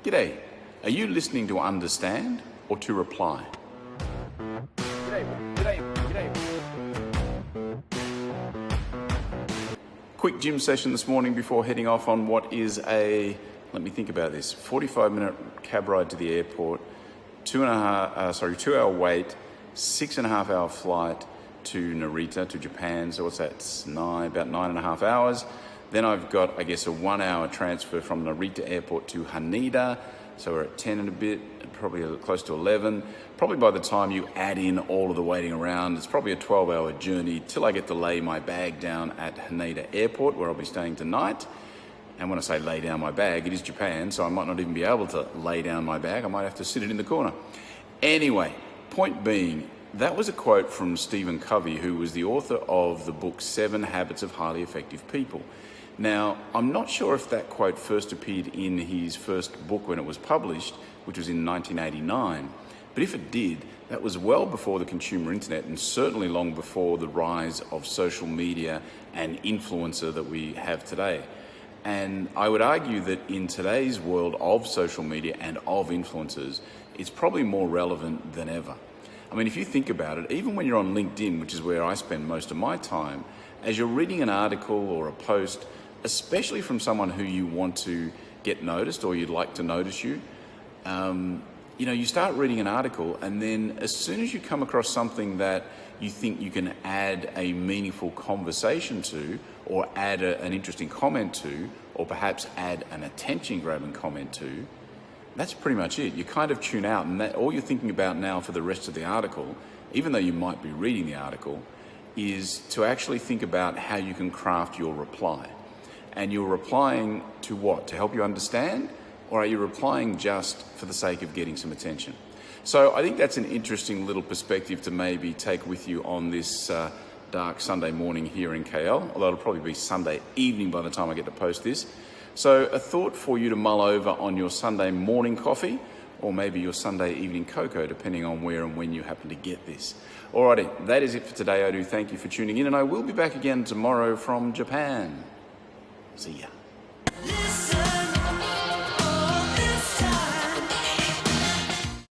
G'day. Are you listening to understand or to reply? G'day. Quick gym session this morning before heading off on what is a, let me think about this, 45-minute cab ride to the airport, 2-hour wait, 6.5-hour flight to Narita, to Japan. So what's that? It's about 9.5 hours. Then I've got, I guess, a 1-hour transfer from Narita Airport to Haneda. So we're at 10 and a bit, probably close to 11. Probably by the time you add in all of the waiting around, it's probably a 12-hour journey till I get to lay my bag down at Haneda Airport, where I'll be staying tonight. And when I say lay down my bag, it is Japan, so I might not even be able to lay down my bag. I might have to sit it in the corner. Anyway, point being, that was a quote from Stephen Covey, who was the author of the book 7 Habits of Highly Effective People. Now, I'm not sure if that quote first appeared in his first book when it was published, which was in 1989, but if it did, that was well before the consumer internet and certainly long before the rise of social media and influencer that we have today. And I would argue that in today's world of social media and of influencers, it's probably more relevant than ever. I mean, if you think about it, even when you're on LinkedIn, which is where I spend most of my time, as you're reading an article or a post, especially from someone who you want to get noticed or you'd like to notice you, you start reading an article, and then as soon as you come across something that you think you can add a meaningful conversation to, or add an interesting comment to, or perhaps add an attention-grabbing comment to, that's pretty much it. You kind of tune out, and all you're thinking about now for the rest of the article, even though you might be reading the article, is to actually think about how you can craft your reply. And you're replying to what? To help you understand? Or are you replying just for the sake of getting some attention? So I think that's an interesting little perspective to maybe take with you on this dark Sunday morning here in KL, although it'll probably be Sunday evening by the time I get to post this. So a thought for you to mull over on your Sunday morning coffee, or maybe your Sunday evening cocoa, depending on where and when you happen to get this. Alrighty, that is it for today. I do thank you for tuning in, and I will be back again tomorrow from Japan. See ya.